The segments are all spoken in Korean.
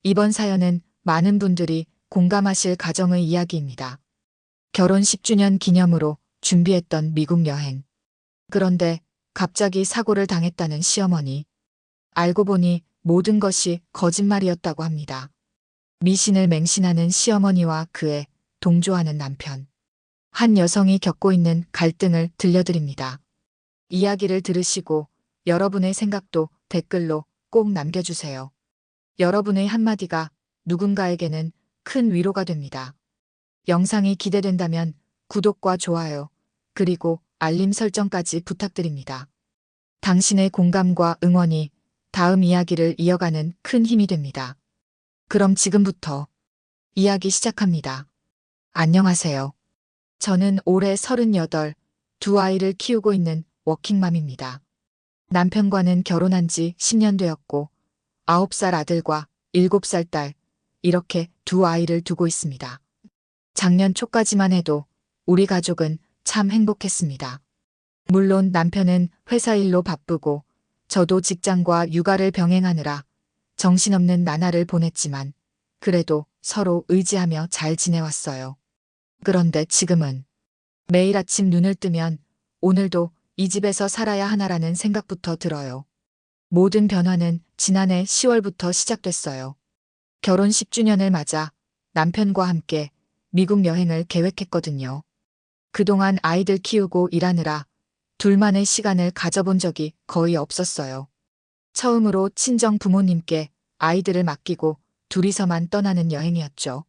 이번 사연은 많은 분들이 공감하실 가정의 이야기입니다. 결혼 10주년 기념으로 준비했던 미국 여행. 그런데 갑자기 사고를 당했다는 시어머니. 알고 보니 모든 것이 거짓말이었다고 합니다. 미신을 맹신하는 시어머니와 그에 동조하는 남편. 한 여성이 겪고 있는 갈등을 들려드립니다. 이야기를 들으시고 여러분의 생각도 댓글로 꼭 남겨주세요. 여러분의 한마디가 누군가에게는 큰 위로가 됩니다. 영상이 기대된다면 구독과 좋아요, 그리고 알림 설정까지 부탁드립니다. 당신의 공감과 응원이 다음 이야기를 이어가는 큰 힘이 됩니다. 그럼 지금부터 이야기 시작합니다. 안녕하세요. 저는 올해 38, 두 아이를 키우고 있는 워킹맘입니다. 남편과는 결혼한 지 10년 되었고 9살 아들과 7살 딸, 이렇게 두 아이를 두고 있습니다. 작년 초까지만 해도 우리 가족은 참 행복했습니다. 물론 남편은 회사 일로 바쁘고 저도 직장과 육아를 병행하느라 정신없는 나날을 보냈지만 그래도 서로 의지하며 잘 지내왔어요. 그런데 지금은 매일 아침 눈을 뜨면 오늘도 이 집에서 살아야 하나라는 생각부터 들어요. 모든 변화는 지난해 10월부터 시작됐어요. 결혼 10주년을 맞아 남편과 함께 미국 여행을 계획했거든요. 그동안 아이들 키우고 일하느라 둘만의 시간을 가져본 적이 거의 없었어요. 처음으로 친정 부모님께 아이들을 맡기고 둘이서만 떠나는 여행이었죠.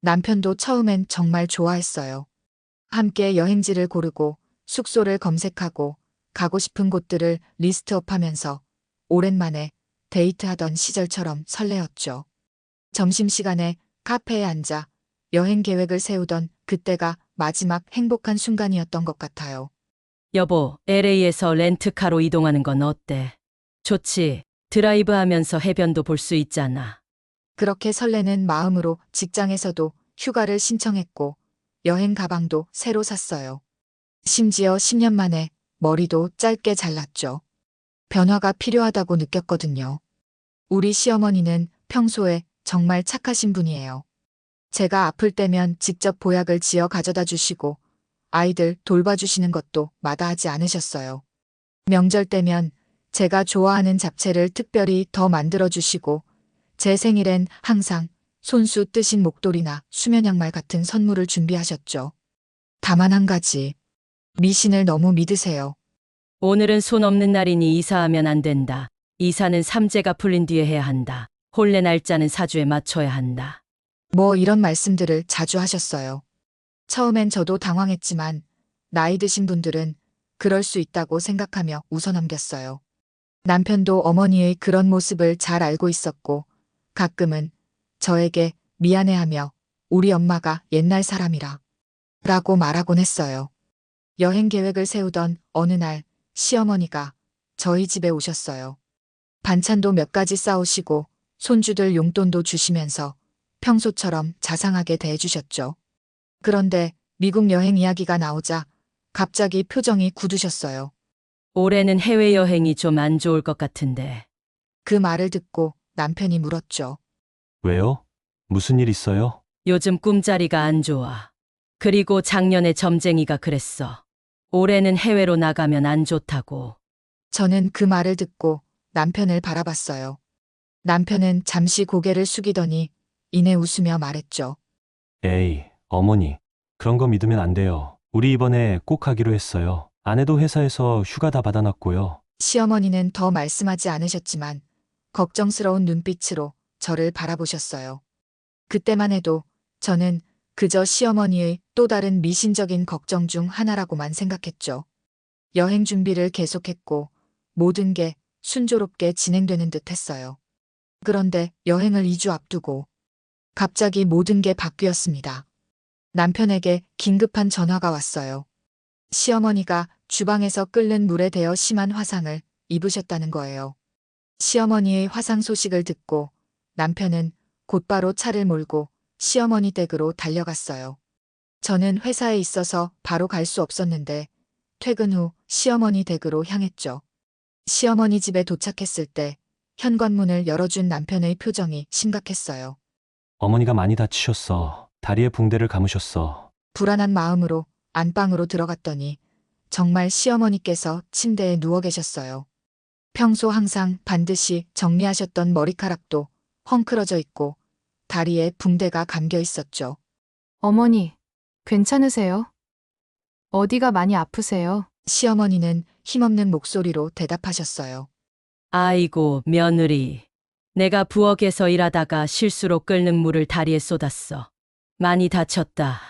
남편도 처음엔 정말 좋아했어요. 함께 여행지를 고르고 숙소를 검색하고 가고 싶은 곳들을 리스트업하면서 오랜만에 데이트하던 시절처럼 설레었죠. 점심시간에 카페에 앉아 여행 계획을 세우던 그때가 마지막 행복한 순간이었던 것 같아요. 여보, LA에서 렌트카로 이동하는 건 어때? 좋지. 드라이브 하면서 해변도 볼 수 있잖아. 그렇게 설레는 마음으로 직장에서도 휴가를 신청했고 여행 가방도 새로 샀어요. 심지어 10년 만에 머리도 짧게 잘랐죠. 변화가 필요하다고 느꼈거든요. 우리 시어머니는 평소에 정말 착하신 분이에요. 제가 아플 때면 직접 보약을 지어 가져다 주시고 아이들 돌봐주시는 것도 마다하지 않으셨어요. 명절 때면 제가 좋아하는 잡채를 특별히 더 만들어 주시고 제 생일엔 항상 손수 뜨신 목도리나 수면 양말 같은 선물을 준비하셨죠. 다만 한 가지, 미신을 너무 믿으세요. 오늘은 손 없는 날이니 이사하면 안 된다. 이사는 삼재가 풀린 뒤에 해야 한다. 혼례 날짜는 사주에 맞춰야 한다. 뭐 이런 말씀들을 자주 하셨어요. 처음엔 저도 당황했지만 나이 드신 분들은 그럴 수 있다고 생각하며 웃어넘겼어요. 남편도 어머니의 그런 모습을 잘 알고 있었고 가끔은 저에게 미안해하며 우리 엄마가 옛날 사람이라 라고 말하곤 했어요. 여행 계획을 세우던 어느 날 시어머니가 저희 집에 오셨어요. 반찬도 몇 가지 싸오시고 손주들 용돈도 주시면서 평소처럼 자상하게 대해주셨죠. 그런데 미국 여행 이야기가 나오자 갑자기 표정이 굳으셨어요. 올해는 해외여행이 좀 안 좋을 것 같은데. 그 말을 듣고 남편이 물었죠. 왜요? 무슨 일 있어요? 요즘 꿈자리가 안 좋아. 그리고 작년에 점쟁이가 그랬어. 올해는 해외로 나가면 안 좋다고. 저는 그 말을 듣고 남편을 바라봤어요. 남편은 잠시 고개를 숙이더니 이내 웃으며 말했죠. 에이, 어머니. 그런 거 믿으면 안 돼요. 우리 이번에 꼭 하기로 했어요. 아내도 회사에서 휴가 다 받아놨고요. 시어머니는 더 말씀하지 않으셨지만 걱정스러운 눈빛으로 저를 바라보셨어요. 그때만 해도 저는 그저 시어머니의 또 다른 미신적인 걱정 중 하나라고만 생각했죠. 여행 준비를 계속했고 모든 게 순조롭게 진행되는 듯 했어요. 그런데 여행을 2주 앞두고 갑자기 모든 게 바뀌었습니다. 남편에게 긴급한 전화가 왔어요. 시어머니가 주방에서 끓는 물에 데어 심한 화상을 입으셨다는 거예요. 시어머니의 화상 소식을 듣고 남편은 곧바로 차를 몰고 시어머니 댁으로 달려갔어요. 저는 회사에 있어서 바로 갈 수 없었는데 퇴근 후 시어머니 댁으로 향했죠. 시어머니 집에 도착했을 때 현관문을 열어준 남편의 표정이 심각했어요. 어머니가 많이 다치셨어. 다리에 붕대를 감으셨어. 불안한 마음으로 안방으로 들어갔더니 정말 시어머니께서 침대에 누워 계셨어요. 평소 항상 반드시 정리하셨던 머리카락도 헝클어져 있고 다리에 붕대가 감겨 있었죠. 어머니, 괜찮으세요? 어디가 많이 아프세요? 시어머니는 힘없는 목소리로 대답하셨어요. 아이고, 며느리. 내가 부엌에서 일하다가 실수로 끓는 물을 다리에 쏟았어. 많이 다쳤다.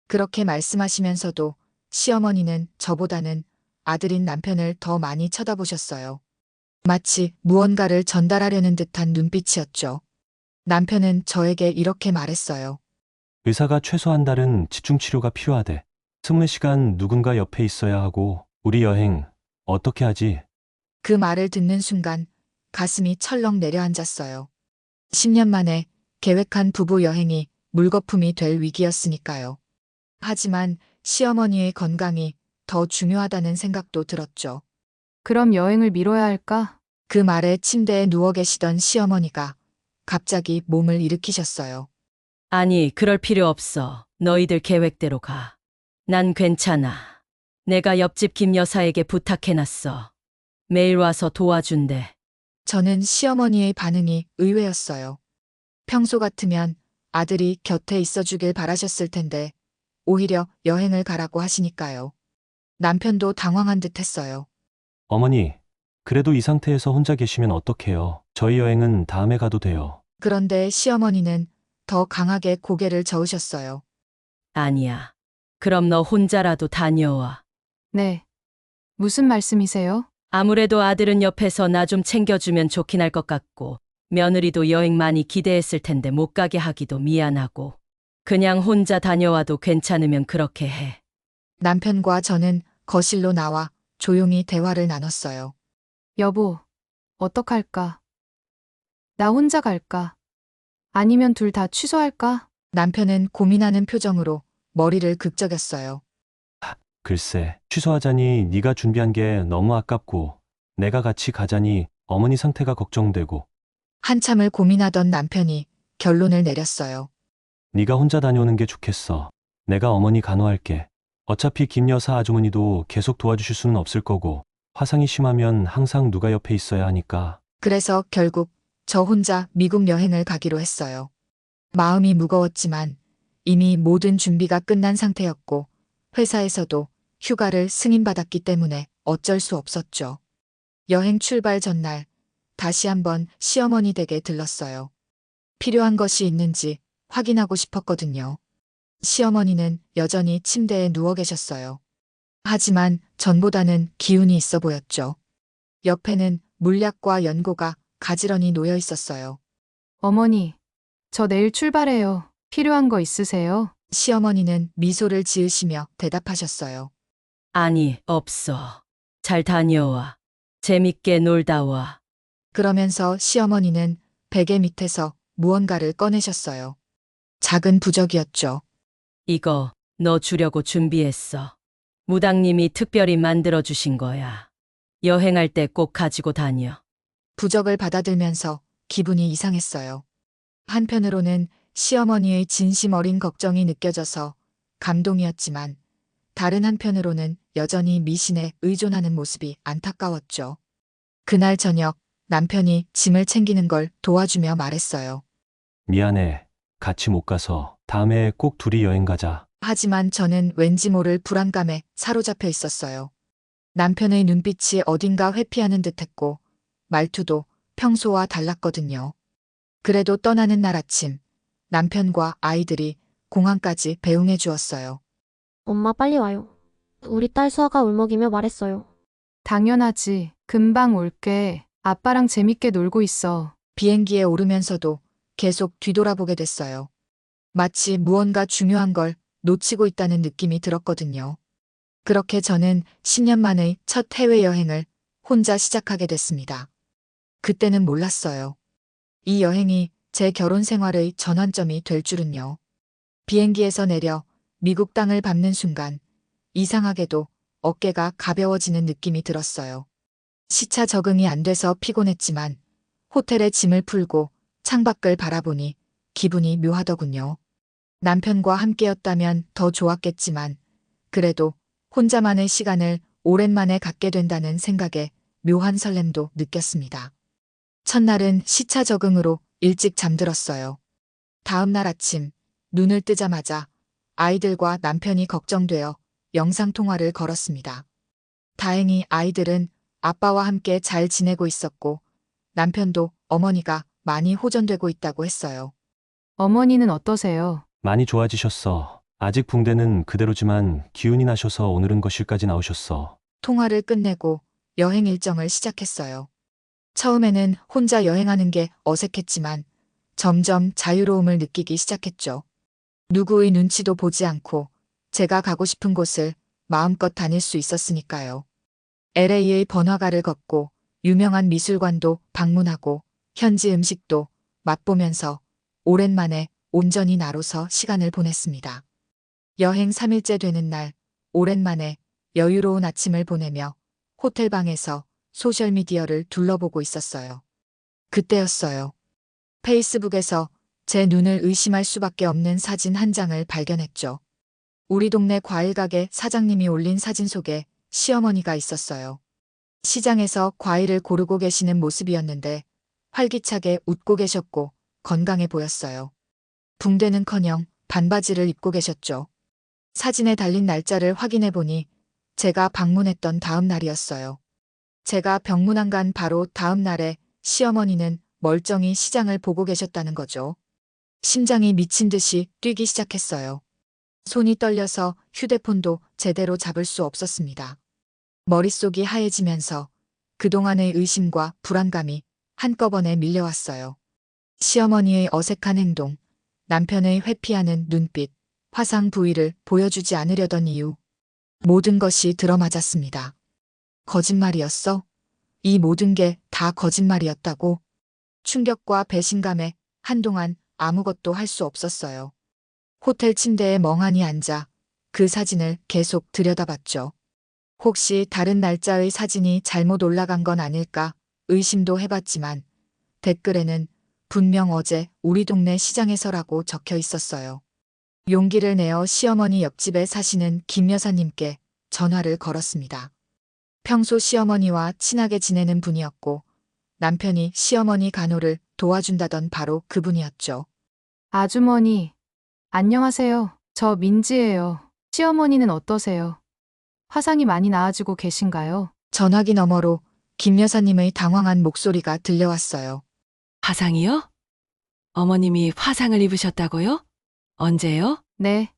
그렇게 말씀하시면서도 시어머니는 저보다는 아들인 남편을 더 많이 쳐다보셨어요. 마치 무언가를 전달하려는 듯한 눈빛이었죠. 남편은 저에게 이렇게 말했어요. 의사가 최소 한 달은 집중치료가 필요하대. 20시간 누군가 옆에 있어야 하고, 우리 여행 어떻게 하지? 그 말을 듣는 순간 가슴이 철렁 내려앉았어요. 10년 만에 계획한 부부 여행이 물거품이 될 위기였으니까요. 하지만 시어머니의 건강이 더 중요하다는 생각도 들었죠. 그럼 여행을 미뤄야 할까? 그 말에 침대에 누워 계시던 시어머니가 갑자기 몸을 일으키셨어요. 아니, 그럴 필요 없어. 너희들 계획대로 가. 난 괜찮아. 내가 옆집 김 여사에게 부탁해놨어. 매일 와서 도와준대. 저는 시어머니의 반응이 의외였어요. 평소 같으면 아들이 곁에 있어주길 바라셨을 텐데 오히려 여행을 가라고 하시니까요. 남편도 당황한 듯 했어요. 어머니, 그래도 이 상태에서 혼자 계시면 어떡해요? 저희 여행은 다음에 가도 돼요. 그런데 시어머니는 더 강하게 고개를 저으셨어요. 아니야. 그럼 너 혼자라도 다녀와. 네. 무슨 말씀이세요? 아무래도 아들은 옆에서 나 좀 챙겨주면 좋긴 할 것 같고, 며느리도 여행 많이 기대했을 텐데 못 가게 하기도 미안하고, 그냥 혼자 다녀와도 괜찮으면 그렇게 해. 남편과 저는 거실로 나와 조용히 대화를 나눴어요. 여보, 어떡할까? 나 혼자 갈까? 아니면 둘 다 취소할까? 남편은 고민하는 표정으로 머리를 극적였어요. 글쎄, 취소하자니 네가 준비한 게 너무 아깝고, 내가 같이 가자니 어머니 상태가 걱정되고, 한참을 고민하던 남편이 결론을 내렸어요. 네가 혼자 다녀오는 게 좋겠어. 내가 어머니 간호할게. 어차피 김 여사 아주머니도 계속 도와주실 수는 없을 거고, 화상이 심하면 항상 누가 옆에 있어야 하니까. 그래서 결국 저 혼자 미국 여행을 가기로 했어요. 마음이 무거웠지만 이미 모든 준비가 끝난 상태였고 회사에서도 휴가를 승인받았기 때문에 어쩔 수 없었죠. 여행 출발 전날 다시 한번 시어머니 댁에 들렀어요. 필요한 것이 있는지 확인하고 싶었거든요. 시어머니는 여전히 침대에 누워 계셨어요. 하지만 전보다는 기운이 있어 보였죠. 옆에는 물약과 연고가 가지런히 놓여 있었어요. 어머니, 저 내일 출발해요. 필요한 거 있으세요? 시어머니는 미소를 지으시며 대답하셨어요. 아니, 없어. 잘 다녀와. 재밌게 놀다 와. 그러면서 시어머니는 베개 밑에서 무언가를 꺼내셨어요. 작은 부적이었죠. 이거 너 주려고 준비했어. 무당님이 특별히 만들어주신 거야. 여행할 때 꼭 가지고 다녀. 부적을 받아들면서 기분이 이상했어요. 한편으로는 시어머니의 진심 어린 걱정이 느껴져서 감동이었지만 다른 한편으로는 여전히 미신에 의존하는 모습이 안타까웠죠. 그날 저녁 남편이 짐을 챙기는 걸 도와주며 말했어요. 미안해. 같이 못 가서 다음에 꼭 둘이 여행 가자. 하지만 저는 왠지 모를 불안감에 사로잡혀 있었어요. 남편의 눈빛이 어딘가 회피하는 듯했고 말투도 평소와 달랐거든요. 그래도 떠나는 날 아침 남편과 아이들이 공항까지 배웅해 주었어요. 엄마 빨리 와요. 우리 딸 수아가 울먹이며 말했어요. 당연하지. 금방 올게. 아빠랑 재밌게 놀고 있어. 비행기에 오르면서도 계속 뒤돌아보게 됐어요. 마치 무언가 중요한 걸 놓치고 있다는 느낌이 들었거든요. 그렇게 저는 10년 만의 첫 해외여행을 혼자 시작하게 됐습니다. 그때는 몰랐어요. 이 여행이 제 결혼 생활의 전환점이 될 줄은요. 비행기에서 내려 미국 땅을 밟는 순간 이상하게도 어깨가 가벼워지는 느낌이 들었어요. 시차 적응이 안 돼서 피곤했지만 호텔에 짐을 풀고 창밖을 바라보니 기분이 묘하더군요. 남편과 함께였다면 더 좋았겠지만 그래도 혼자만의 시간을 오랜만에 갖게 된다는 생각에 묘한 설렘도 느꼈습니다. 첫날은 시차 적응으로 일찍 잠들었어요. 다음 날 아침 눈을 뜨자마자 아이들과 남편이 걱정되어 영상통화를 걸었습니다. 다행히 아이들은 아빠와 함께 잘 지내고 있었고 남편도 어머니가 많이 호전되고 있다고 했어요. 어머니는 어떠세요? 많이 좋아지셨어. 아직 붕대는 그대로지만 기운이 나셔서 오늘은 거실까지 나오셨어. 통화를 끝내고 여행 일정을 시작했어요. 처음에는 혼자 여행하는 게 어색했지만 점점 자유로움을 느끼기 시작했죠. 누구의 눈치도 보지 않고 제가 가고 싶은 곳을 마음껏 다닐 수 있었으니까요. LA의 번화가를 걷고 유명한 미술관도 방문하고 현지 음식도 맛보면서 오랜만에 온전히 나로서 시간을 보냈습니다. 여행 3일째 되는 날 오랜만에 여유로운 아침을 보내며 호텔방에서 소셜미디어를 둘러보고 있었어요. 그때였어요. 페이스북에서 제 눈을 의심할 수밖에 없는 사진 한 장을 발견했죠. 우리 동네 과일가게 사장님이 올린 사진 속에 시어머니가 있었어요. 시장에서 과일을 고르고 계시는 모습이었는데 활기차게 웃고 계셨고 건강해 보였어요. 붕대는커녕 반바지를 입고 계셨죠. 사진에 달린 날짜를 확인해 보니 제가 방문했던 다음 날이었어요. 제가 병문안 간 바로 다음 날에 시어머니는 멀쩡히 시장을 보고 계셨다는 거죠. 심장이 미친 듯이 뛰기 시작했어요. 손이 떨려서 휴대폰도 제대로 잡을 수 없었습니다. 머릿속이 하얘지면서 그동안의 의심과 불안감이 한꺼번에 밀려왔어요. 시어머니의 어색한 행동, 남편의 회피하는 눈빛, 화상 부위를 보여주지 않으려던 이유, 모든 것이 들어맞았습니다. 거짓말이었어? 이 모든 게 다 거짓말이었다고? 충격과 배신감에 한동안 아무것도 할 수 없었어요. 호텔 침대에 멍하니 앉아 그 사진을 계속 들여다봤죠. 혹시 다른 날짜의 사진이 잘못 올라간 건 아닐까 의심도 해봤지만 댓글에는 분명 어제 우리 동네 시장에서라고 적혀 있었어요. 용기를 내어 시어머니 옆집에 사시는 김 여사님께 전화를 걸었습니다. 평소 시어머니와 친하게 지내는 분이었고 남편이 시어머니 간호를 도와준다던 바로 그분이었죠. 아주머니, 안녕하세요. 저 민지예요. 시어머니는 어떠세요? 화상이 많이 나아지고 계신가요? 전화기 너머로 김 여사님의 당황한 목소리가 들려왔어요. 화상이요? 어머님이 화상을 입으셨다고요? 언제요? 네.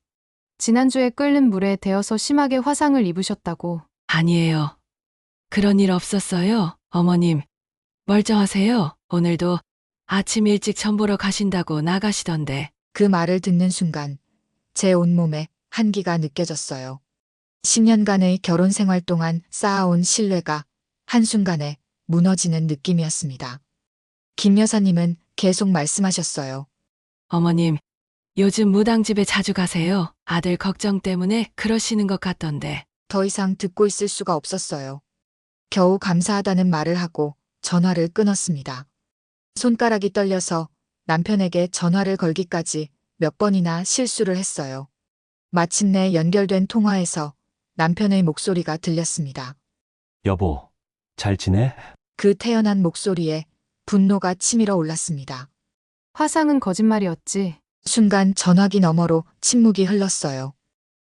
지난주에 끓는 물에 데어서 심하게 화상을 입으셨다고. 아니에요. 그런 일 없었어요. 어머님, 멀쩡하세요. 오늘도 아침 일찍 전 보러 가신다고 나가시던데. 그 말을 듣는 순간 제 온몸에 한기가 느껴졌어요. 10년간의 결혼 생활 동안 쌓아온 신뢰가 한순간에 무너지는 느낌이었습니다. 김 여사님은 계속 말씀하셨어요. 어머님, 요즘 무당집에 자주 가세요. 아들 걱정 때문에 그러시는 것 같던데. 더 이상 듣고 있을 수가 없었어요. 겨우 감사하다는 말을 하고 전화를 끊었습니다. 손가락이 떨려서 남편에게 전화를 걸기까지 몇 번이나 실수를 했어요. 마침내 연결된 통화에서 남편의 목소리가 들렸습니다. 여보, 잘 지내? 그 태연한 목소리에 분노가 치밀어 올랐습니다. 화상은 거짓말이었지. 순간 전화기 너머로 침묵이 흘렀어요.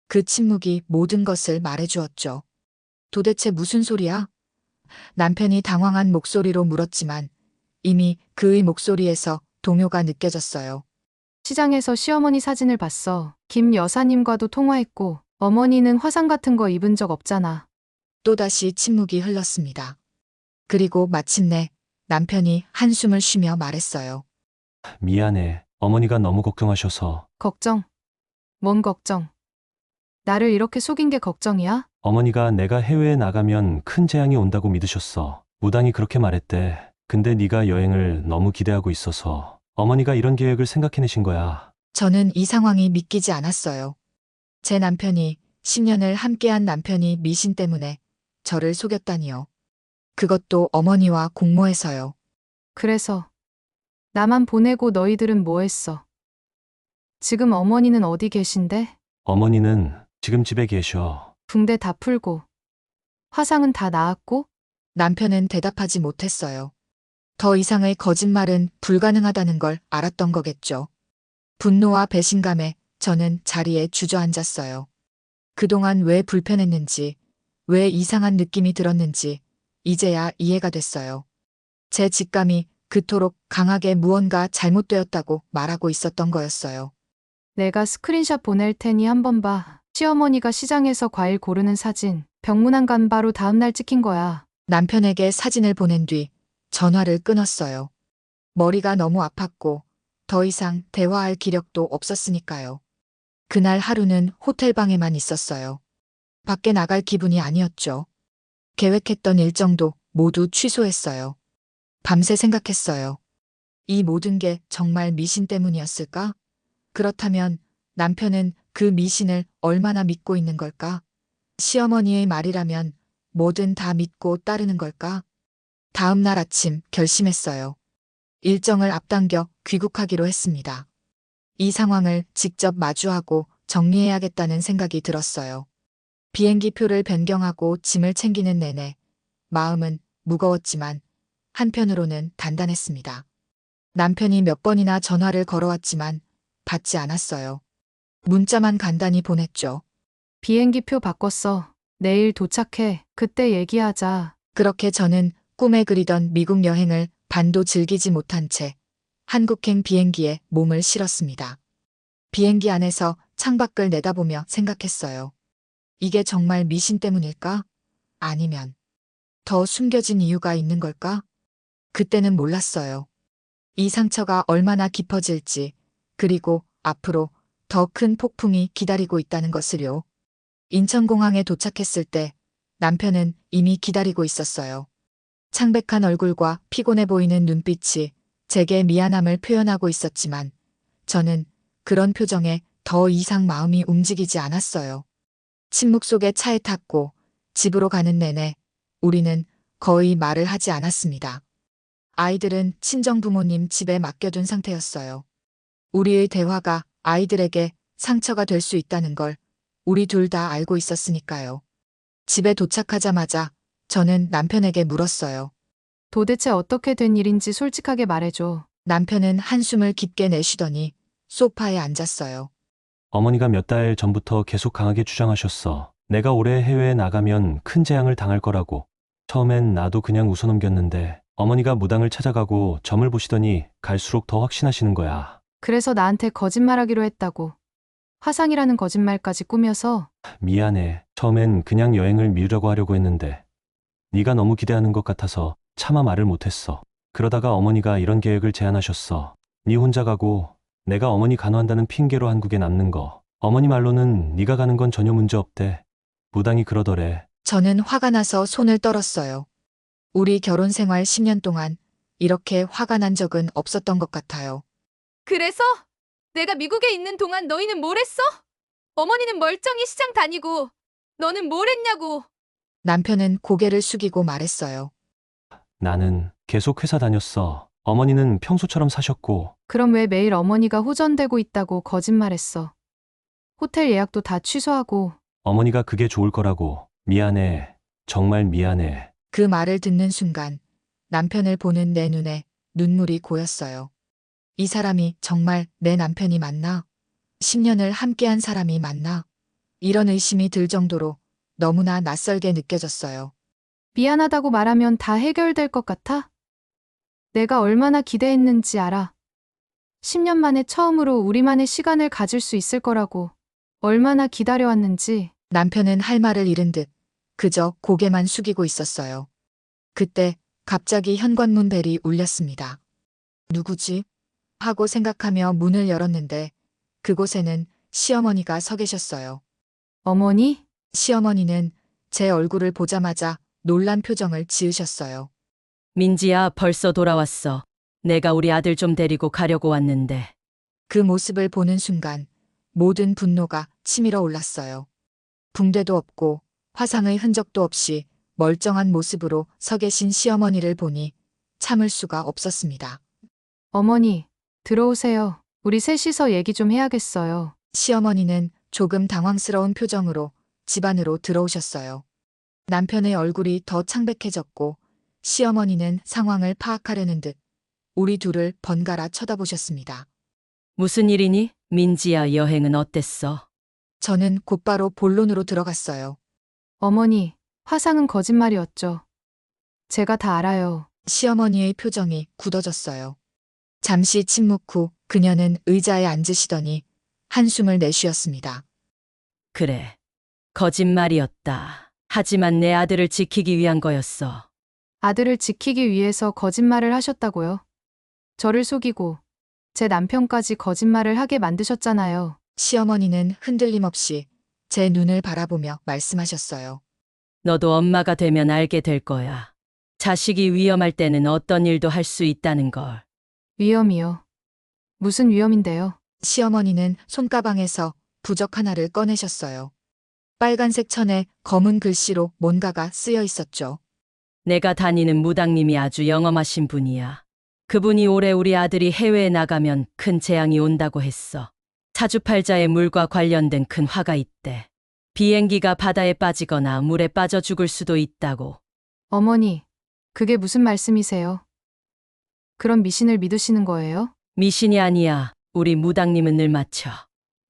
그 침묵이 모든 것을 말해주었죠. 도대체 무슨 소리야? 남편이 당황한 목소리로 물었지만 이미 그의 목소리에서 동요가 느껴졌어요. 시장에서 시어머니 사진을 봤어. 김 여사님과도 통화했고, 어머니는 화상 같은 거 입은 적 없잖아. 또다시 침묵이 흘렀습니다. 그리고 마침내 남편이 한숨을 쉬며 말했어요. 미안해. 어머니가 너무 걱정하셔서. 걱정. 뭔 걱정? 나를 이렇게 속인 게 걱정이야? 어머니가 내가 해외에 나가면 큰 재앙이 온다고 믿으셨어. 무당이 그렇게 말했대. 근데 네가 여행을 너무 기대하고 있어서 어머니가 이런 계획을 생각해내신 거야. 저는 이 상황이 믿기지 않았어요. 제 남편이 10년을 함께한 남편이 미신 때문에 저를 속였다니요. 그것도 어머니와 공모해서요. 그래서 나만 보내고 너희들은 뭐 했어? 지금 어머니는 어디 계신데? 어머니는 지금 집에 계셔. 붕대 다 풀고 화상은 다 나았고? 남편은 대답하지 못했어요. 더 이상의 거짓말은 불가능하다는 걸 알았던 거겠죠. 분노와 배신감에 저는 자리에 주저앉았어요. 그동안 왜 불편했는지, 왜 이상한 느낌이 들었는지 이제야 이해가 됐어요. 제 직감이 그토록 강하게 무언가 잘못되었다고 말하고 있었던 거였어요. 내가 스크린샷 보낼 테니 한번 봐. 시어머니가 시장에서 과일 고르는 사진. 병문안 간 바로 다음날 찍힌 거야. 남편에게 사진을 보낸 뒤 전화를 끊었어요. 머리가 너무 아팠고 더 이상 대화할 기력도 없었으니까요. 그날 하루는 호텔방에만 있었어요. 밖에 나갈 기분이 아니었죠. 계획했던 일정도 모두 취소했어요. 밤새 생각했어요. 이 모든 게 정말 미신 때문이었을까? 그렇다면 남편은 그 미신을 얼마나 믿고 있는 걸까? 시어머니의 말이라면 뭐든 다 믿고 따르는 걸까? 다음 날 아침 결심했어요. 일정을 앞당겨 귀국하기로 했습니다. 이 상황을 직접 마주하고 정리해야겠다는 생각이 들었어요. 비행기 표를 변경하고 짐을 챙기는 내내 마음은 무거웠지만 한편으로는 단단했습니다. 남편이 몇 번이나 전화를 걸어왔지만 받지 않았어요. 문자만 간단히 보냈죠. 비행기표 바꿨어. 내일 도착해. 그때 얘기하자. 그렇게 저는 꿈에 그리던 미국 여행을 반도 즐기지 못한 채 한국행 비행기에 몸을 실었습니다. 비행기 안에서 창밖을 내다보며 생각했어요. 이게 정말 미신 때문일까? 아니면 더 숨겨진 이유가 있는 걸까? 그때는 몰랐어요. 이 상처가 얼마나 깊어질지, 그리고 앞으로 더 큰 폭풍이 기다리고 있다는 것을요. 인천공항에 도착했을 때 남편은 이미 기다리고 있었어요. 창백한 얼굴과 피곤해 보이는 눈빛이 제게 미안함을 표현하고 있었지만 저는 그런 표정에 더 이상 마음이 움직이지 않았어요. 침묵 속에 차에 탔고 집으로 가는 내내 우리는 거의 말을 하지 않았습니다. 아이들은 친정 부모님 집에 맡겨둔 상태였어요. 우리의 대화가 아이들에게 상처가 될 수 있다는 걸 우리 둘 다 알고 있었으니까요. 집에 도착하자마자 저는 남편에게 물었어요. 도대체 어떻게 된 일인지 솔직하게 말해줘. 남편은 한숨을 깊게 내쉬더니 소파에 앉았어요. 어머니가 몇 달 전부터 계속 강하게 주장하셨어. 내가 올해 해외에 나가면 큰 재앙을 당할 거라고. 처음엔 나도 그냥 웃어넘겼는데 어머니가 무당을 찾아가고 점을 보시더니 갈수록 더 확신하시는 거야. 그래서 나한테 거짓말하기로 했다고. 화상이라는 거짓말까지 꾸며서. 미안해. 처음엔 그냥 여행을 미루려고 하려고 했는데 네가 너무 기대하는 것 같아서 차마 말을 못했어. 그러다가 어머니가 이런 계획을 제안하셨어. 네 혼자 가고 내가 어머니 간호한다는 핑계로 한국에 남는 거. 어머니 말로는 네가 가는 건 전혀 문제 없대. 무당이 그러더래. 저는 화가 나서 손을 떨었어요. 우리 결혼 생활 10년 동안 이렇게 화가 난 적은 없었던 것 같아요. 그래서 내가 미국에 있는 동안 너희는 뭘 했어? 어머니는 멀쩡히 시장 다니고 너는 뭘 했냐고. 남편은 고개를 숙이고 말했어요. 나는 계속 회사 다녔어. 어머니는 평소처럼 사셨고. 그럼 왜 매일 어머니가 호전되고 있다고 거짓말했어? 호텔 예약도 다 취소하고. 어머니가 그게 좋을 거라고. 미안해. 정말 미안해. 그 말을 듣는 순간 남편을 보는 내 눈에 눈물이 고였어요. 이 사람이 정말 내 남편이 맞나? 10년을 함께한 사람이 맞나? 이런 의심이 들 정도로 너무나 낯설게 느껴졌어요. 미안하다고 말하면 다 해결될 것 같아? 내가 얼마나 기대했는지 알아. 10년 만에 처음으로 우리만의 시간을 가질 수 있을 거라고. 얼마나 기다려왔는지. 남편은 할 말을 잃은 듯 그저 고개만 숙이고 있었어요. 그때 갑자기 현관문 벨이 울렸습니다. 누구지? 하고 생각하며 문을 열었는데 그곳에는 시어머니가 서 계셨어요. 어머니? 시어머니는 제 얼굴을 보자마자 놀란 표정을 지으셨어요. 민지야, 벌써 돌아왔어. 내가 우리 아들 좀 데리고 가려고 왔는데. 그 모습을 보는 순간 모든 분노가 치밀어 올랐어요. 붕대도 없고 화상의 흔적도 없이 멀쩡한 모습으로 서 계신 시어머니를 보니 참을 수가 없었습니다. 어머니, 들어오세요. 우리 셋이서 얘기 좀 해야겠어요. 시어머니는 조금 당황스러운 표정으로 집 안으로 들어오셨어요. 남편의 얼굴이 더 창백해졌고 시어머니는 상황을 파악하려는 듯 우리 둘을 번갈아 쳐다보셨습니다. 무슨 일이니? 민지야, 여행은 어땠어? 저는 곧바로 본론으로 들어갔어요. 어머니, 화상은 거짓말이었죠. 제가 다 알아요. 시어머니의 표정이 굳어졌어요. 잠시 침묵 후 그녀는 의자에 앉으시더니 한숨을 내쉬었습니다. 그래. 거짓말이었다. 하지만 내 아들을 지키기 위한 거였어. 아들을 지키기 위해서 거짓말을 하셨다고요? 저를 속이고 제 남편까지 거짓말을 하게 만드셨잖아요. 시어머니는 흔들림 없이 제 눈을 바라보며 말씀하셨어요. 너도 엄마가 되면 알게 될 거야. 자식이 위험할 때는 어떤 일도 할 수 있다는 걸. 위험이요. 무슨 위험인데요? 시어머니는 손가방에서 부적 하나를 꺼내셨어요. 빨간색 천에 검은 글씨로 뭔가가 쓰여 있었죠. 내가 다니는 무당님이 아주 영험하신 분이야. 그분이 올해 우리 아들이 해외에 나가면 큰 재앙이 온다고 했어. 사주팔자에 물과 관련된 큰 화가 있대. 비행기가 바다에 빠지거나 물에 빠져 죽을 수도 있다고. 어머니, 그게 무슨 말씀이세요? 그런 미신을 믿으시는 거예요? 미신이 아니야. 우리 무당님은 늘 맞춰.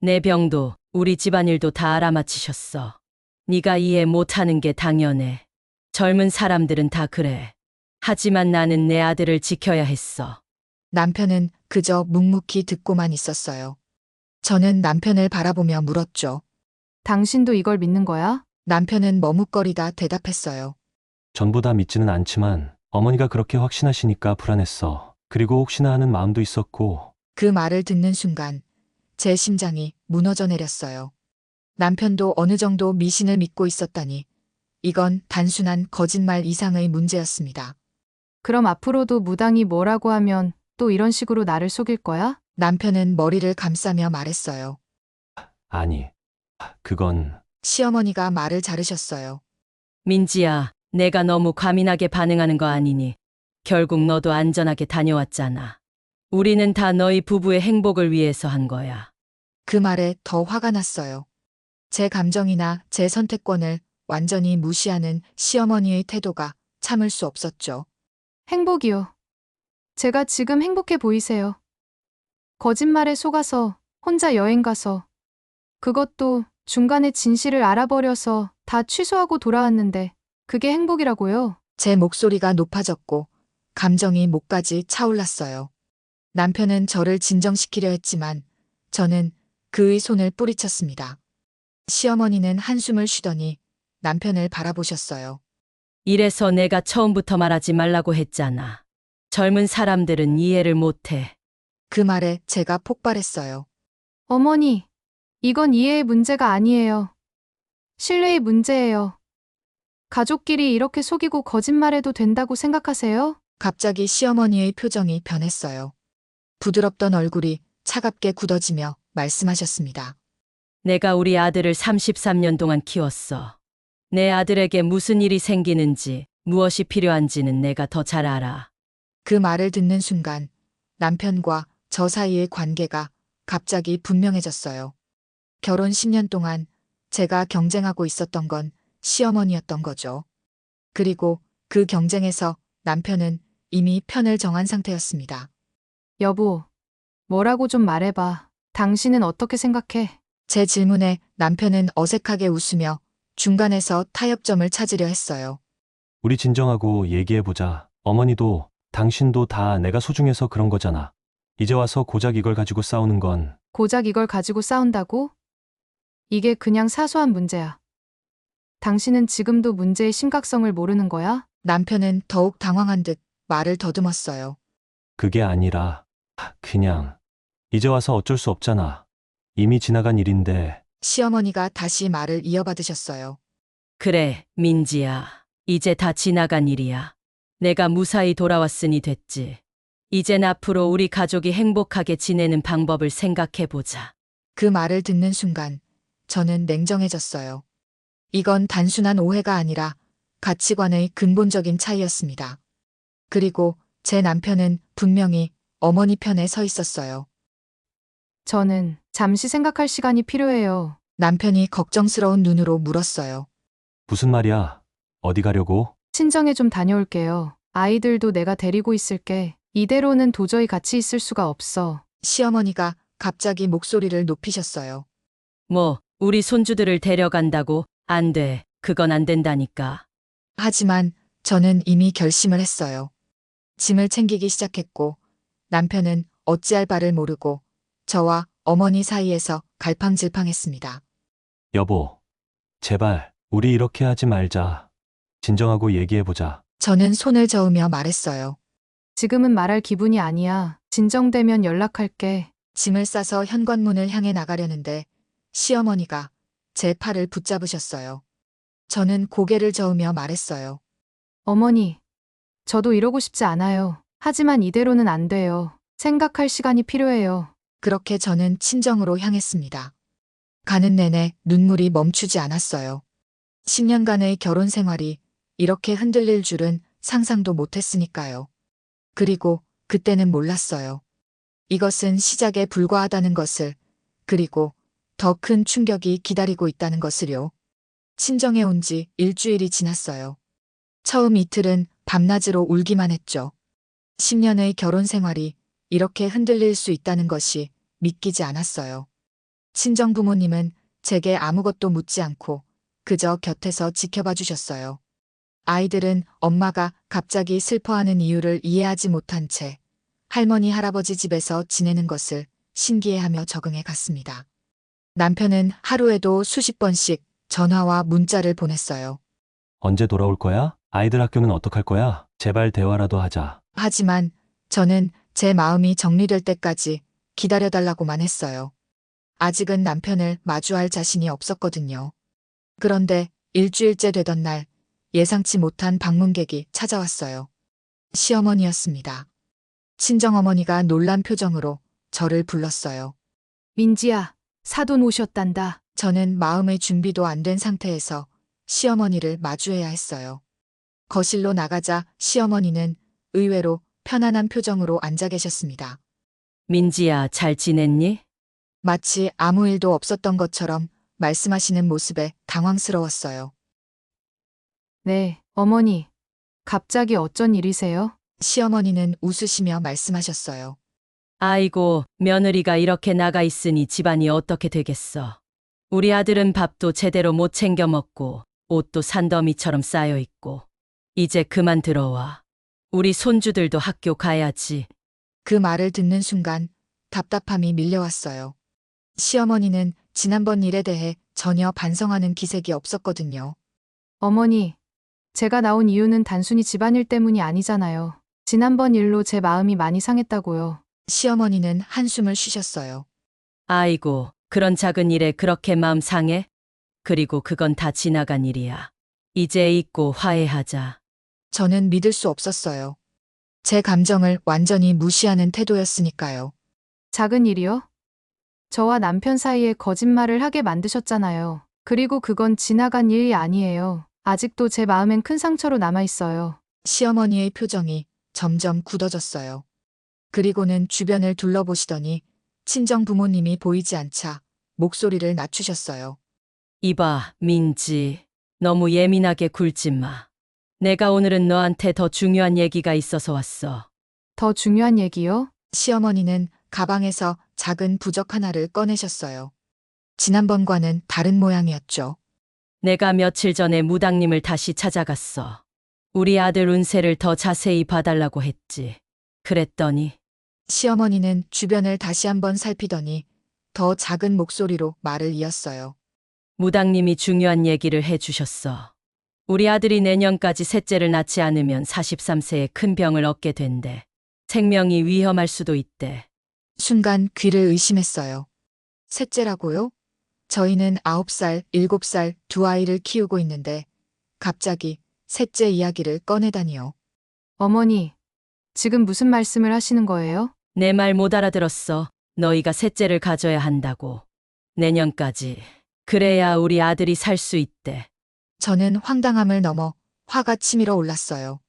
내 병도 우리 집안일도 다 알아맞히셨어. 네가 이해 못하는 게 당연해. 젊은 사람들은 다 그래. 하지만 나는 내 아들을 지켜야 했어. 남편은 그저 묵묵히 듣고만 있었어요. 저는 남편을 바라보며 물었죠. 당신도 이걸 믿는 거야? 남편은 머뭇거리다 대답했어요. 전부 다 믿지는 않지만 어머니가 그렇게 확신하시니까 불안했어. 그리고 혹시나 하는 마음도 있었고. 그 말을 듣는 순간 제 심장이 무너져 내렸어요. 남편도 어느 정도 미신을 믿고 있었다니 이건 단순한 거짓말 이상의 문제였습니다. 그럼 앞으로도 무당이 뭐라고 하면 또 이런 식으로 나를 속일 거야? 남편은 머리를 감싸며 말했어요. 아니, 그건 시어머니가 말을 자르셨어요. 민지야, 내가 너무 과민하게 반응하는 거 아니니? 결국 너도 안전하게 다녀왔잖아. 우리는 다 너희 부부의 행복을 위해서 한 거야. 그 말에 더 화가 났어요. 제 감정이나 제 선택권을 완전히 무시하는 시어머니의 태도가 참을 수 없었죠. 행복이요. 제가 지금 행복해 보이세요. 거짓말에 속아서 혼자 여행 가서 그것도 중간에 진실을 알아버려서 다 취소하고 돌아왔는데 그게 행복이라고요? 제 목소리가 높아졌고 감정이 목까지 차올랐어요. 남편은 저를 진정시키려 했지만 저는 그의 손을 뿌리쳤습니다. 시어머니는 한숨을 쉬더니 남편을 바라보셨어요. 이래서 내가 처음부터 말하지 말라고 했잖아. 젊은 사람들은 이해를 못해. 그 말에 제가 폭발했어요. 어머니, 이건 이해의 문제가 아니에요. 신뢰의 문제예요. 가족끼리 이렇게 속이고 거짓말해도 된다고 생각하세요? 갑자기 시어머니의 표정이 변했어요. 부드럽던 얼굴이 차갑게 굳어지며 말씀하셨습니다. 내가 우리 아들을 33년 동안 키웠어. 내 아들에게 무슨 일이 생기는지, 무엇이 필요한지는 내가 더 잘 알아. 그 말을 듣는 순간 남편과 저 사이의 관계가 갑자기 분명해졌어요. 결혼 10년 동안 제가 경쟁하고 있었던 건 시어머니였던 거죠. 그리고 그 경쟁에서 남편은 이미 편을 정한 상태였습니다. 여보, 뭐라고 좀 말해봐. 당신은 어떻게 생각해? 제 질문에 남편은 어색하게 웃으며 중간에서 타협점을 찾으려 했어요. 우리 진정하고 얘기해보자. 어머니도 당신도 다 내가 소중해서 그런 거잖아. 이제 와서 고작 이걸 가지고 싸우는 건 고작 이걸 가지고 싸운다고? 이게 그냥 사소한 문제야. 당신은 지금도 문제의 심각성을 모르는 거야? 남편은 더욱 당황한 듯 말을 더듬었어요. 그게 아니라 그냥 이제 와서 어쩔 수 없잖아. 이미 지나간 일인데. 시어머니가 다시 말을 이어받으셨어요. 그래, 민지야. 이제 다 지나간 일이야. 내가 무사히 돌아왔으니 됐지. 이젠 앞으로 우리 가족이 행복하게 지내는 방법을 생각해보자. 그 말을 듣는 순간 저는 냉정해졌어요. 이건 단순한 오해가 아니라 가치관의 근본적인 차이였습니다. 그리고 제 남편은 분명히 어머니 편에 서 있었어요. 저는 잠시 생각할 시간이 필요해요. 남편이 걱정스러운 눈으로 물었어요. 무슨 말이야? 어디 가려고? 친정에 좀 다녀올게요. 아이들도 내가 데리고 있을게. 이대로는 도저히 같이 있을 수가 없어. 시어머니가 갑자기 목소리를 높이셨어요. 뭐, 우리 손주들을 데려간다고? 안 돼. 그건 안 된다니까. 하지만 저는 이미 결심을 했어요. 짐을 챙기기 시작했고 남편은 어찌할 바를 모르고 저와 어머니 사이에서 갈팡질팡했습니다. 여보, 제발, 우리 이렇게 하지 말자. 진정하고 얘기해보자. 저는 손을 저으며 말했어요. 지금은 말할 기분이 아니야. 진정되면 연락할게. 짐을 싸서 현관문을 향해 나가려는데 시어머니가 제 팔을 붙잡으셨어요. 저는 고개를 저으며 말했어요. 어머니, 저도 이러고 싶지 않아요. 하지만 이대로는 안 돼요. 생각할 시간이 필요해요. 그렇게 저는 친정으로 향했습니다. 가는 내내 눈물이 멈추지 않았어요. 10년간의 결혼 생활이 이렇게 흔들릴 줄은 상상도 못했으니까요. 그리고 그때는 몰랐어요. 이것은 시작에 불과하다는 것을, 그리고 더 큰 충격이 기다리고 있다는 것을요. 친정에 온 지 일주일이 지났어요. 처음 이틀은 밤낮으로 울기만 했죠. 10년의 결혼 생활이 이렇게 흔들릴 수 있다는 것이 믿기지 않았어요. 친정 부모님은 제게 아무것도 묻지 않고 그저 곁에서 지켜봐 주셨어요. 아이들은 엄마가 갑자기 슬퍼하는 이유를 이해하지 못한 채 할머니 할아버지 집에서 지내는 것을 신기해하며 적응해 갔습니다. 남편은 하루에도 수십 번씩 전화와 문자를 보냈어요. 언제 돌아올 거야? 아이들 학교는 어떡할 거야? 제발 대화라도 하자. 하지만 저는 제 마음이 정리될 때까지 기다려달라고만 했어요. 아직은 남편을 마주할 자신이 없었거든요. 그런데 일주일째 되던 날 예상치 못한 방문객이 찾아왔어요. 시어머니였습니다. 친정어머니가 놀란 표정으로 저를 불렀어요. 민지야, 사돈 오셨단다. 저는 마음의 준비도 안 된 상태에서 시어머니를 마주해야 했어요. 거실로 나가자 시어머니는 의외로 편안한 표정으로 앉아 계셨습니다. 민지야, 잘 지냈니? 마치 아무 일도 없었던 것처럼 말씀하시는 모습에 당황스러웠어요. 네, 어머니. 갑자기 어쩐 일이세요? 시어머니는 웃으시며 말씀하셨어요. 아이고, 며느리가 이렇게 나가 있으니 집안이 어떻게 되겠어. 우리 아들은 밥도 제대로 못 챙겨 먹고 옷도 산더미처럼 쌓여 있고. 이제 그만 들어와. 우리 손주들도 학교 가야지. 그 말을 듣는 순간 답답함이 밀려왔어요. 시어머니는 지난번 일에 대해 전혀 반성하는 기색이 없었거든요. 어머니, 제가 나온 이유는 단순히 집안일 때문이 아니잖아요. 지난번 일로 제 마음이 많이 상했다고요. 시어머니는 한숨을 쉬셨어요. 아이고, 그런 작은 일에 그렇게 마음 상해? 그리고 그건 다 지나간 일이야. 이제 잊고 화해하자. 저는 믿을 수 없었어요. 제 감정을 완전히 무시하는 태도였으니까요. 작은 일이요? 저와 남편 사이에 거짓말을 하게 만드셨잖아요. 그리고 그건 지나간 일이 아니에요. 아직도 제 마음엔 큰 상처로 남아있어요. 시어머니의 표정이 점점 굳어졌어요. 그리고는 주변을 둘러보시더니 친정 부모님이 보이지 않자 목소리를 낮추셨어요. 이봐, 민지. 너무 예민하게 굴지 마. 내가 오늘은 너한테 더 중요한 얘기가 있어서 왔어. 더 중요한 얘기요? 시어머니는 가방에서 작은 부적 하나를 꺼내셨어요. 지난번과는 다른 모양이었죠. 내가 며칠 전에 무당님을 다시 찾아갔어. 우리 아들 운세를 더 자세히 봐달라고 했지. 그랬더니 시어머니는 주변을 다시 한번 살피더니 더 작은 목소리로 말을 이었어요. 무당님이 중요한 얘기를 해주셨어. 우리 아들이 내년까지 셋째를 낳지 않으면 43세에 큰 병을 얻게 된대. 생명이 위험할 수도 있대. 순간 귀를 의심했어요. 셋째라고요? 저희는 9살, 7살 두 아이를 키우고 있는데 갑자기 셋째 이야기를 꺼내다니요. 어머니, 지금 무슨 말씀을 하시는 거예요? 내 말 못 알아들었어. 너희가 셋째를 가져야 한다고. 내년까지. 그래야 우리 아들이 살 수 있대. 저는 황당함을 넘어 화가 치밀어 올랐어요.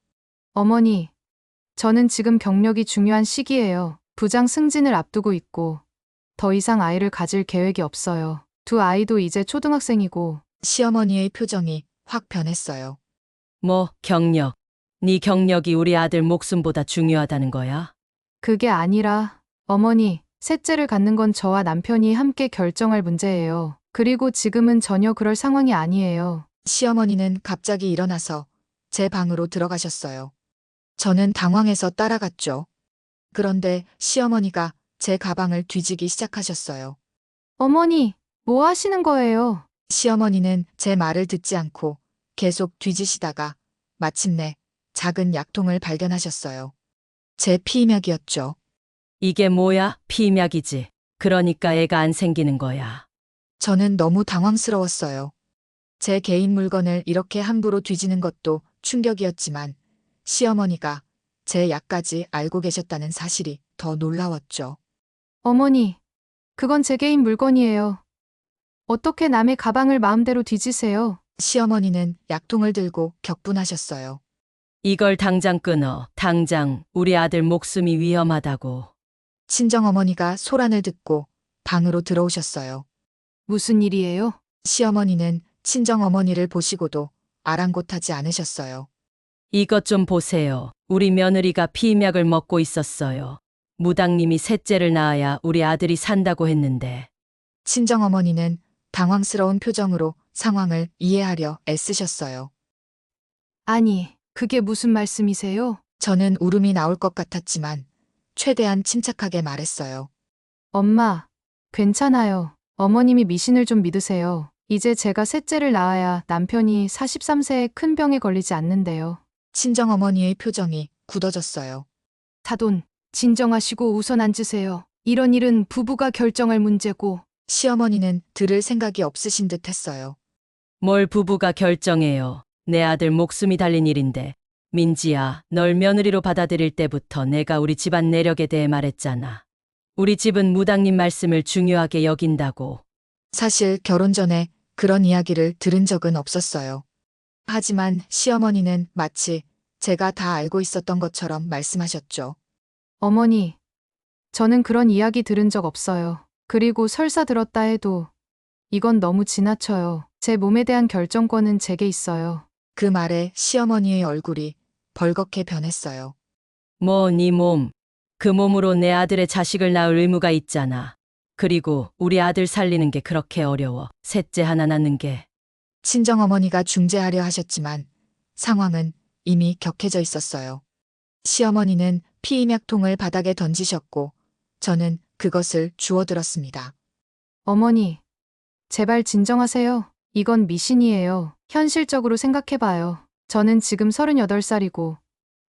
어머니, 저는 지금 경력이 중요한 시기예요. 부장 승진을 앞두고 있고 더 이상 아이를 가질 계획이 없어요. 두 아이도 이제 초등학생이고 시어머니의 표정이 확 변했어요. 뭐, 경력. 네 경력이 우리 아들 목숨보다 중요하다는 거야? 그게 아니라 어머니, 셋째를 갖는 건 저와 남편이 함께 결정할 문제예요. 그리고 지금은 전혀 그럴 상황이 아니에요. 시어머니는 갑자기 일어나서 제 방으로 들어가셨어요. 저는 당황해서 따라갔죠. 그런데 시어머니가 제 가방을 뒤지기 시작하셨어요. 어머니, 뭐 하시는 거예요? 시어머니는 제 말을 듣지 않고 계속 뒤지시다가 마침내 작은 약통을 발견하셨어요. 제 피임약이었죠. 이게 뭐야? 피임약이지. 그러니까 애가 안 생기는 거야. 저는 너무 당황스러웠어요. 제 개인 물건을 이렇게 함부로 뒤지는 것도 충격이었지만 시어머니가 제 약까지 알고 계셨다는 사실이 더 놀라웠죠. 어머니, 그건 제 개인 물건이에요. 어떻게 남의 가방을 마음대로 뒤지세요? 시어머니는 약통을 들고 격분하셨어요. 이걸 당장 끊어. 당장 우리 아들 목숨이 위험하다고. 친정어머니가 소란을 듣고 방으로 들어오셨어요. 무슨 일이에요? 시어머니는 친정어머니를 보시고도 아랑곳하지 않으셨어요. 이것 좀 보세요. 우리 며느리가 피임약을 먹고 있었어요. 무당님이 셋째를 낳아야 우리 아들이 산다고 했는데. 친정어머니는 당황스러운 표정으로 상황을 이해하려 애쓰셨어요. 아니, 그게 무슨 말씀이세요? 저는 울음이 나올 것 같았지만 최대한 침착하게 말했어요. 엄마, 괜찮아요. 어머님이 미신을 좀 믿으세요. 이제 제가 셋째를 낳아야 남편이 43세에 큰 병에 걸리지 않는데요. 친정어머니의 표정이 굳어졌어요. 사돈, 진정하시고 우선 앉으세요. 이런 일은 부부가 결정할 문제고. 시어머니는 들을 생각이 없으신 듯 했어요. 뭘 부부가 결정해요. 내 아들 목숨이 달린 일인데. 민지야, 널 며느리로 받아들일 때부터 내가 우리 집안 내력에 대해 말했잖아. 우리 집은 무당님 말씀을 중요하게 여긴다고. 사실 결혼 전에 그런 이야기를 들은 적은 없었어요. 하지만 시어머니는 마치 제가 다 알고 있었던 것처럼 말씀하셨죠. 어머니, 저는 그런 이야기 들은 적 없어요. 그리고 설사 들었다 해도 이건 너무 지나쳐요. 제 몸에 대한 결정권은 제게 있어요. 그 말에 시어머니의 얼굴이 벌겋게 변했어요. 뭐, 네 몸. 그 몸으로 내 아들의 자식을 낳을 의무가 있잖아. 그리고 우리 아들 살리는 게 그렇게 어려워. 셋째 하나 낳는 게. 친정어머니가 중재하려 하셨지만 상황은 이미 격해져 있었어요. 시어머니는 피임약통을 바닥에 던지셨고 저는 그것을 주워들었습니다. 어머니, 제발 진정하세요. 이건 미신이에요. 현실적으로 생각해봐요. 저는 지금 38살이고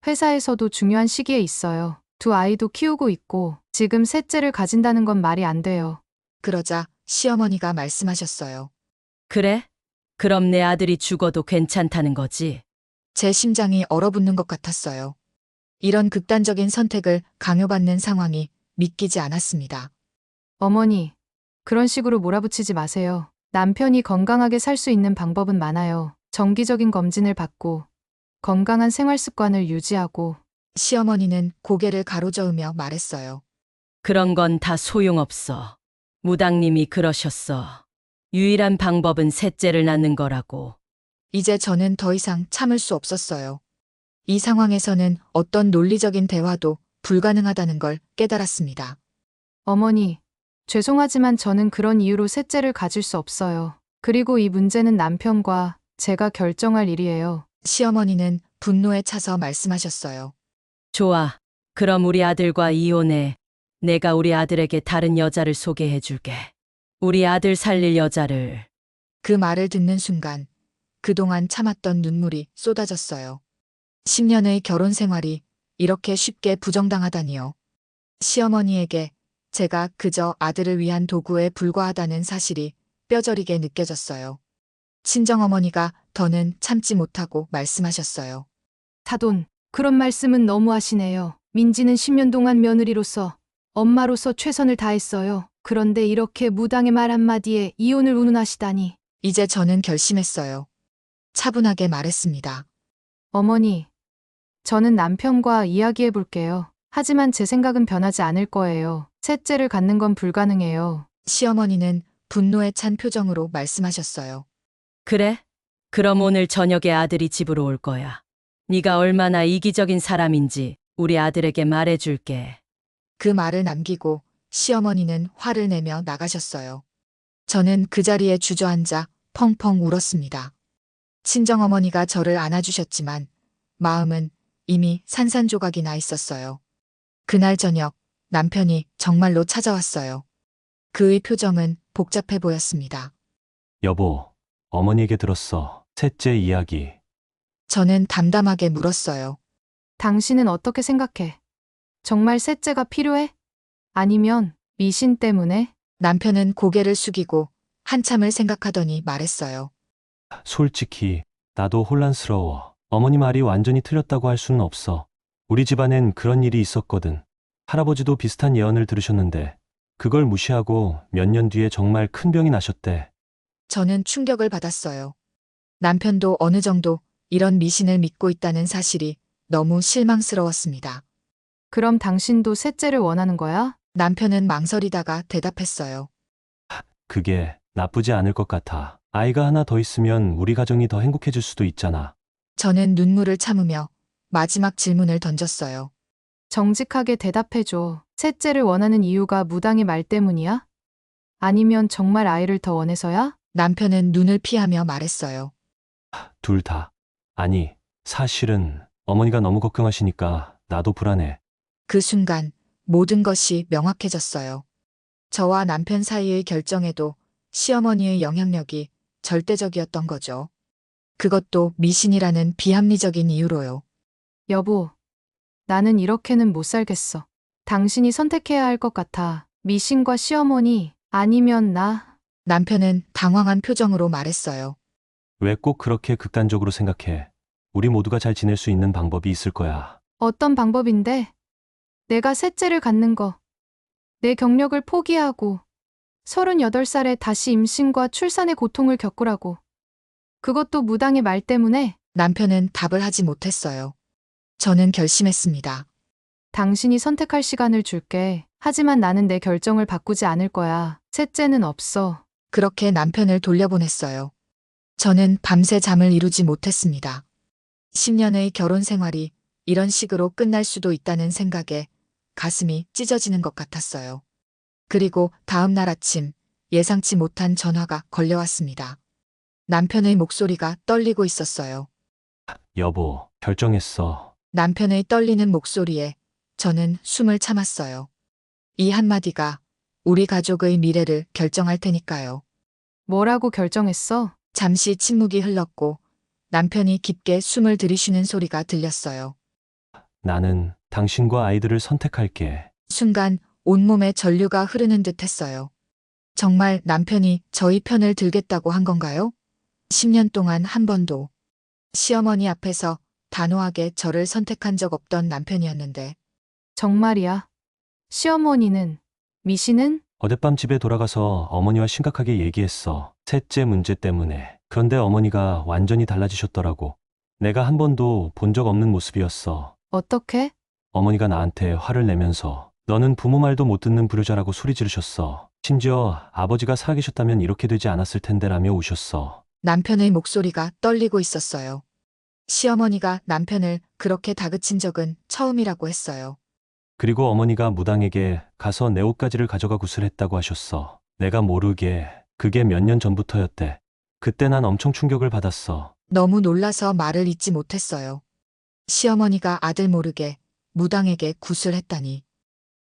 회사에서도 중요한 시기에 있어요. 두 아이도 키우고 있고 지금 셋째를 가진다는 건 말이 안 돼요. 그러자 시어머니가 말씀하셨어요. 그래? 그럼 내 아들이 죽어도 괜찮다는 거지? 제 심장이 얼어붙는 것 같았어요. 이런 극단적인 선택을 강요받는 상황이 믿기지 않았습니다. 어머니, 그런 식으로 몰아붙이지 마세요. 남편이 건강하게 살 수 있는 방법은 많아요. 정기적인 검진을 받고 건강한 생활 습관을 유지하고. 시어머니는 고개를 가로저으며 말했어요. 그런 건 다 소용없어. 무당님이 그러셨어. 유일한 방법은 셋째를 낳는 거라고. 이제 저는 더 이상 참을 수 없었어요. 이 상황에서는 어떤 논리적인 대화도 불가능하다는 걸 깨달았습니다. 어머니, 죄송하지만 저는 그런 이유로 셋째를 가질 수 없어요. 그리고 이 문제는 남편과 제가 결정할 일이에요. 시어머니는 분노에 차서 말씀하셨어요. 좋아. 그럼 우리 아들과 이혼해. 내가 우리 아들에게 다른 여자를 소개해 줄게. 우리 아들 살릴 여자를. 그 말을 듣는 순간 그동안 참았던 눈물이 쏟아졌어요. 10년의 결혼 생활이 이렇게 쉽게 부정당하다니요. 시어머니에게 제가 그저 아들을 위한 도구에 불과하다는 사실이 뼈저리게 느껴졌어요. 친정어머니가 더는 참지 못하고 말씀하셨어요. 사돈, 그런 말씀은 너무하시네요. 민지는 10년 동안 며느리로서, 엄마로서 최선을 다했어요. 그런데 이렇게 무당의 말 한마디에 이혼을 운운하시다니. 이제 저는 결심했어요. 차분하게 말했습니다. 어머니, 저는 남편과 이야기해 볼게요. 하지만 제 생각은 변하지 않을 거예요. 셋째를 갖는 건 불가능해요. 시어머니는 분노에 찬 표정으로 말씀하셨어요. 그래? 그럼 오늘 저녁에 아들이 집으로 올 거야. 네가 얼마나 이기적인 사람인지 우리 아들에게 말해줄게. 그 말을 남기고 시어머니는 화를 내며 나가셨어요. 저는 그 자리에 주저앉아 펑펑 울었습니다. 친정어머니가 저를 안아주셨지만 마음은 이미 산산조각이 나 있었어요. 그날 저녁 남편이 정말로 찾아왔어요. 그의 표정은 복잡해 보였습니다. 여보, 어머니에게 들었어. 셋째 이야기. 저는 담담하게 물었어요. 당신은 어떻게 생각해? 정말 셋째가 필요해? 아니면 미신 때문에? 남편은 고개를 숙이고 한참을 생각하더니 말했어요. 솔직히 나도 혼란스러워. 어머니 말이 완전히 틀렸다고 할 수는 없어. 우리 집안엔 그런 일이 있었거든. 할아버지도 비슷한 예언을 들으셨는데 그걸 무시하고 몇 년 뒤에 정말 큰 병이 나셨대. 저는 충격을 받았어요. 남편도 어느 정도 이런 미신을 믿고 있다는 사실이 너무 실망스러웠습니다. 그럼 당신도 셋째를 원하는 거야? 남편은 망설이다가 대답했어요. 그게 나쁘지 않을 것 같아. 아이가 하나 더 있으면 우리 가정이 더 행복해질 수도 있잖아. 저는 눈물을 참으며 마지막 질문을 던졌어요. 정직하게 대답해줘. 셋째를 원하는 이유가 무당의 말 때문이야? 아니면 정말 아이를 더 원해서야? 남편은 눈을 피하며 말했어요. 둘 다. 아니, 사실은 어머니가 너무 걱정하시니까 나도 불안해. 그 순간 모든 것이 명확해졌어요. 저와 남편 사이의 결정에도 시어머니의 영향력이 절대적이었던 거죠. 그것도 미신이라는 비합리적인 이유로요. 여보, 나는 이렇게는 못 살겠어. 당신이 선택해야 할 것 같아. 미신과 시어머니, 아니면 나. 남편은 당황한 표정으로 말했어요. 왜 꼭 그렇게 극단적으로 생각해? 우리 모두가 잘 지낼 수 있는 방법이 있을 거야. 어떤 방법인데? 내가 셋째를 갖는 거. 내 경력을 포기하고 38살에 다시 임신과 출산의 고통을 겪으라고. 그것도 무당의 말 때문에. 남편은 답을 하지 못했어요. 저는 결심했습니다. 당신이 선택할 시간을 줄게. 하지만 나는 내 결정을 바꾸지 않을 거야. 셋째는 없어. 그렇게 남편을 돌려보냈어요. 저는 밤새 잠을 이루지 못했습니다. 10년의 결혼 생활이 이런 식으로 끝날 수도 있다는 생각에 가슴이 찢어지는 것 같았어요. 그리고 다음 날 아침 예상치 못한 전화가 걸려왔습니다. 남편의 목소리가 떨리고 있었어요. 여보, 결정했어. 남편의 떨리는 목소리에 저는 숨을 참았어요. 이 한마디가 우리 가족의 미래를 결정할 테니까요. 뭐라고 결정했어? 잠시 침묵이 흘렀고 남편이 깊게 숨을 들이쉬는 소리가 들렸어요. 나는 당신과 아이들을 선택할게. 순간 온몸에 전류가 흐르는 듯 했어요. 정말 남편이 저희 편을 들겠다고 한 건가요? 10년 동안 한 번도 시어머니 앞에서 단호하게 저를 선택한 적 없던 남편이었는데 정말이야. 시어머니는? 미신은? 어젯밤 집에 돌아가서 어머니와 심각하게 얘기했어. 셋째 문제 때문에. 그런데 어머니가 완전히 달라지셨더라고. 내가 한 번도 본 적 없는 모습이었어. 어떻게? 어머니가 나한테 화를 내면서 너는 부모 말도 못 듣는 불효자라고 소리 지르셨어. 심지어 아버지가 살아계셨다면 이렇게 되지 않았을 텐데라며 우셨어. 남편의 목소리가 떨리고 있었어요. 시어머니가 남편을 그렇게 다그친 적은 처음이라고 했어요. 그리고 어머니가 무당에게 가서 내 옷가지를 가져가 구슬했다고 하셨어. 내가 모르게 그게 몇 년 전부터였대. 그때 난 엄청 충격을 받았어. 너무 놀라서 말을 잇지 못했어요. 시어머니가 아들 모르게 무당에게 구슬했다니.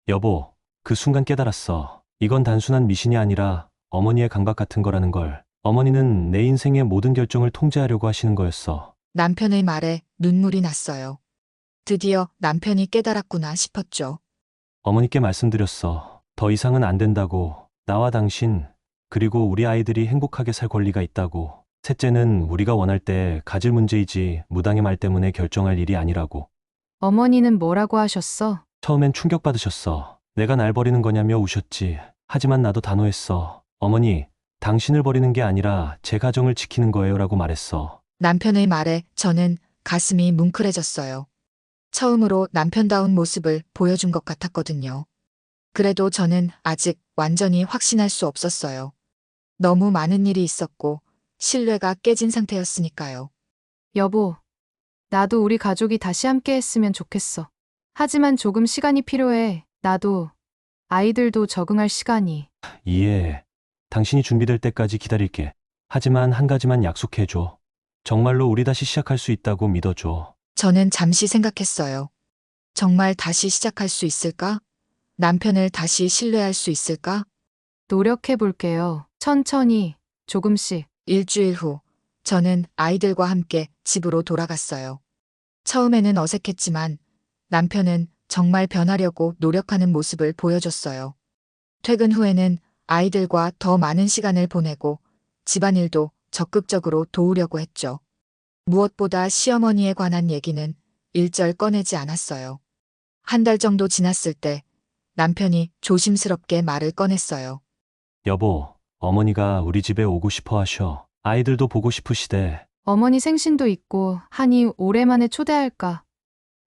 여보, 그 순간 깨달았어. 이건 단순한 미신이 아니라 어머니의 강박 같은 거라는 걸. 어머니는 내 인생의 모든 결정을 통제하려고 하시는 거였어. 남편의 말에 눈물이 났어요. 드디어 남편이 깨달았구나 싶었죠. 어머니께 말씀드렸어. 더 이상은 안 된다고. 나와 당신, 그리고 우리 아이들이 행복하게 살 권리가 있다고. 셋째는 우리가 원할 때 가질 문제이지 무당의 말 때문에 결정할 일이 아니라고. 어머니는 뭐라고 하셨어? 처음엔 충격받으셨어. 내가 날 버리는 거냐며 우셨지. 하지만 나도 단호했어. 어머니, 당신을 버리는 게 아니라 제 가정을 지키는 거예요 라고 말했어. 남편의 말에 저는 가슴이 뭉클해졌어요. 처음으로 남편다운 모습을 보여준 것 같았거든요. 그래도 저는 아직 완전히 확신할 수 없었어요. 너무 많은 일이 있었고 신뢰가 깨진 상태였으니까요. 여보, 나도 우리 가족이 다시 함께 했으면 좋겠어. 하지만 조금 시간이 필요해. 나도, 아이들도 적응할 시간이. 이해해. 당신이 준비될 때까지 기다릴게. 하지만 한 가지만 약속해줘. 정말로 우리 다시 시작할 수 있다고 믿어줘. 저는 잠시 생각했어요. 정말 다시 시작할 수 있을까? 남편을 다시 신뢰할 수 있을까? 노력해 볼게요. 천천히, 조금씩. 일주일 후, 저는 아이들과 함께 집으로 돌아갔어요. 처음에는 어색했지만 남편은 정말 변하려고 노력하는 모습을 보여줬어요. 퇴근 후에는 아이들과 더 많은 시간을 보내고 집안일도 적극적으로 도우려고 했죠. 무엇보다 시어머니에 관한 얘기는 일절 꺼내지 않았어요. 한 달 정도 지났을 때 남편이 조심스럽게 말을 꺼냈어요. 여보, 어머니가 우리 집에 오고 싶어 하셔. 아이들도 보고 싶으시대. 어머니 생신도 있고 하니 오랜만에 초대할까.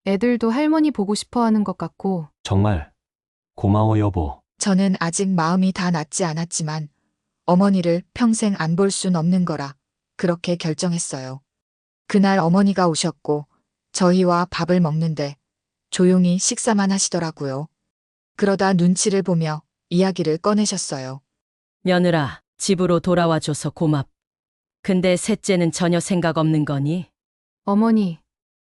애들도 할머니 보고 싶어 하는 것 같고. 정말 고마워, 여보. 저는 아직 마음이 다 낫지 않았지만 어머니를 평생 안 볼 순 없는 거라 그렇게 결정했어요. 그날 어머니가 오셨고 저희와 밥을 먹는데 조용히 식사만 하시더라고요. 그러다 눈치를 보며 이야기를 꺼내셨어요. 며느라, 집으로 돌아와줘서 고맙. 근데 셋째는 전혀 생각 없는 거니? 어머니,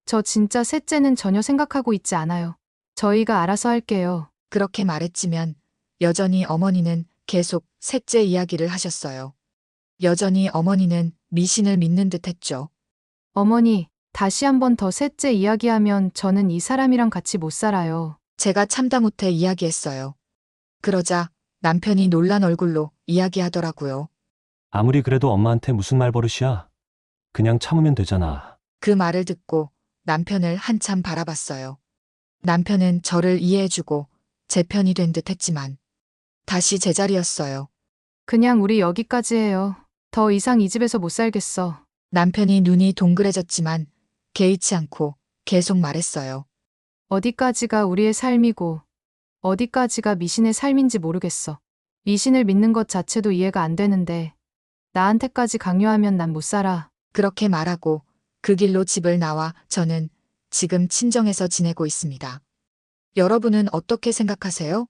저 진짜 셋째는 전혀 생각하고 있지 않아요. 저희가 알아서 할게요. 그렇게 말했지만 여전히 어머니는 계속 셋째 이야기를 하셨어요. 여전히 어머니는 미신을 믿는 듯 했죠. 어머니, 다시 한 번 더 셋째 이야기하면 저는 이 사람이랑 같이 못 살아요. 제가 참다 못해 이야기했어요. 그러자 남편이 놀란 얼굴로 이야기하더라고요. 아무리 그래도 엄마한테 무슨 말버릇이야? 그냥 참으면 되잖아. 그 말을 듣고 남편을 한참 바라봤어요. 남편은 저를 이해해주고 제 편이 된 듯 했지만 다시 제자리였어요. 그냥 우리 여기까지 해요. 더 이상 이 집에서 못 살겠어. 남편이 눈이 동그래졌지만 개의치 않고 계속 말했어요. 어디까지가 우리의 삶이고 어디까지가 미신의 삶인지 모르겠어. 미신을 믿는 것 자체도 이해가 안 되는데 나한테까지 강요하면 난 못 살아. 그렇게 말하고 그 길로 집을 나와 저는 지금 친정에서 지내고 있습니다. 여러분은 어떻게 생각하세요?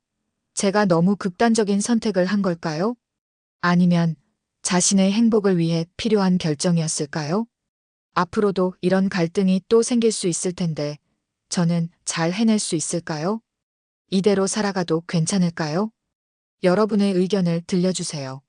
제가 너무 극단적인 선택을 한 걸까요? 아니면 자신의 행복을 위해 필요한 결정이었을까요? 앞으로도 이런 갈등이 또 생길 수 있을 텐데 저는 잘 해낼 수 있을까요? 이대로 살아가도 괜찮을까요? 여러분의 의견을 들려주세요.